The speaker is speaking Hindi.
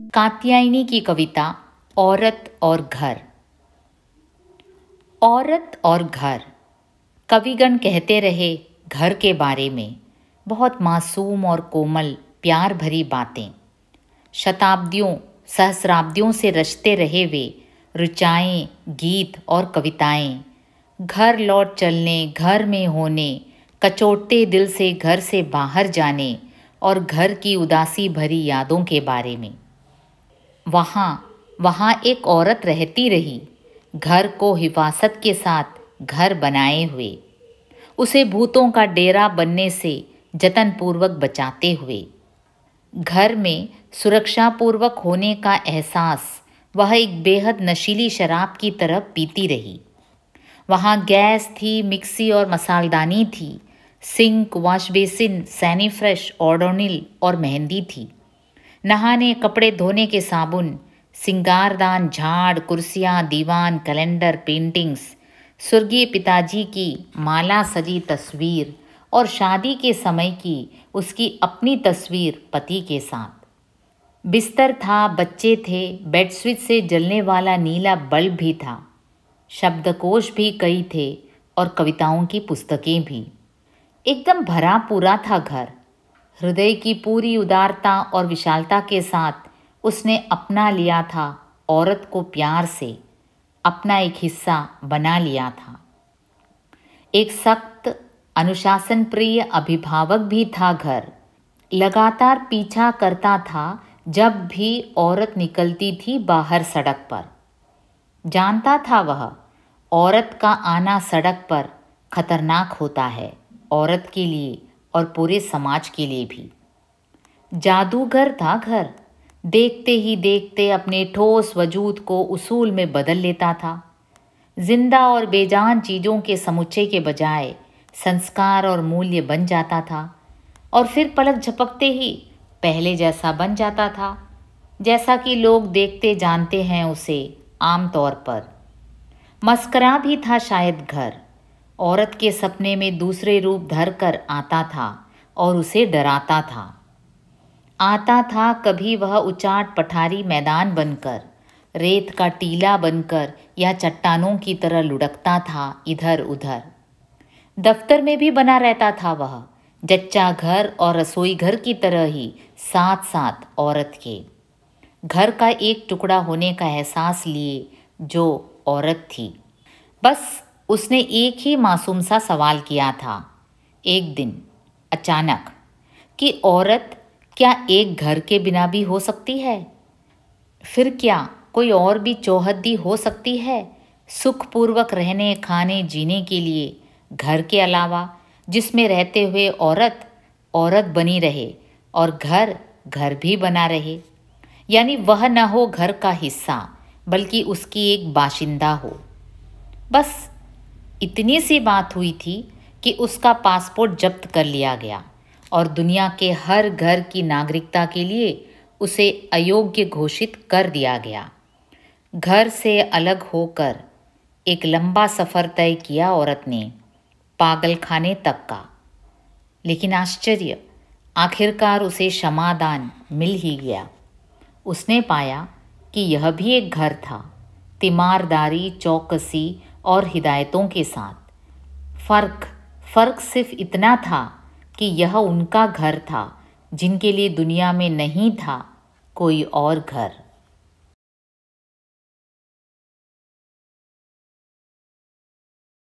कात्यायनी की कविता औरत और घर। औरत और घर। कविगण कहते रहे घर के बारे में बहुत मासूम और कोमल प्यार भरी बातें। शताब्दियों सहस्राब्दियों से रचते रहे वे ऋचाएँ, गीत और कविताएं। घर लौट चलने, घर में होने, कचोटते दिल से घर से बाहर जाने और घर की उदासी भरी यादों के बारे में। वहाँ एक औरत रहती रही, घर को हिफाजत के साथ घर बनाए हुए, उसे भूतों का डेरा बनने से जतनपूर्वक बचाते हुए। घर में सुरक्षापूर्वक होने का एहसास वह एक बेहद नशीली शराब की तरह पीती रही। वहाँ गैस थी, मिक्सी और मसालदानी थी, सिंक, वॉश बेसिन, सैनीफ्रेश, ओडोनिल और मेहंदी थी। नहाने, कपड़े धोने के साबुन, सिंगारदान, झाड़, कुर्सियाँ, दीवान, कैलेंडर, पेंटिंग्स, स्वर्गीय पिताजी की माला सजी तस्वीर और शादी के समय की उसकी अपनी तस्वीर पति के साथ। बिस्तर था, बच्चे थे, बेड स्विच से जलने वाला नीला बल्ब भी था, शब्दकोश भी कई थे और कविताओं की पुस्तकें भी। एकदम भरा पूरा था घर। हृदय की पूरी उदारता और विशालता के साथ उसने अपना लिया था औरत को, प्यार से अपना एक हिस्सा बना लिया था। एक सख्त अनुशासन प्रिय अभिभावक भी था घर। लगातार पीछा करता था जब भी औरत निकलती थी बाहर सड़क पर। जानता था वह औरत का आना सड़क पर खतरनाक होता है, औरत के लिए और पूरे समाज के लिए भी। जादूगर था घर। देखते ही देखते अपने ठोस वजूद को उसूल में बदल लेता था। जिंदा और बेजान चीज़ों के समुच्चय के बजाय संस्कार और मूल्य बन जाता था और फिर पलक झपकते ही पहले जैसा बन जाता था, जैसा कि लोग देखते जानते हैं उसे आम तौर पर। मस्करा भी था शायद घर। औरत के सपने में दूसरे रूप धर कर आता था और उसे डराता था। आता था कभी वह उचाट पठारी मैदान बनकर, रेत का टीला बनकर या चट्टानों की तरह लुढ़कता था इधर उधर। दफ्तर में भी बना रहता था वह, जच्चा घर और रसोई घर की तरह ही साथ साथ औरत के। घर का एक टुकड़ा होने का एहसास लिए जो औरत थी। बस उसने एक ही मासूम सा सवाल किया था एक दिन अचानक कि औरत क्या एक घर के बिना भी हो सकती है? फिर क्या कोई और भी चौहद्दी हो सकती है सुखपूर्वक रहने, खाने, जीने के लिए घर के अलावा, जिसमें रहते हुए औरत औरत बनी रहे और घर घर भी बना रहे? यानी वह न हो घर का हिस्सा बल्कि उसकी एक बाशिंदा हो। बस इतनी सी बात हुई थी कि उसका पासपोर्ट जब्त कर लिया गया और दुनिया के हर घर की नागरिकता के लिए उसे अयोग्य घोषित कर दिया गया। घर से अलग होकर एक लंबा सफ़र तय किया औरत ने, पागलखाने तक का। लेकिन आश्चर्य, आखिरकार उसे क्षमादान मिल ही गया। उसने पाया कि यह भी एक घर था, तीमारदारी, चौकसी और हिदायतों के साथ। फ़र्क सिर्फ इतना था कि यह उनका घर था जिनके लिए दुनिया में नहीं था कोई और घर।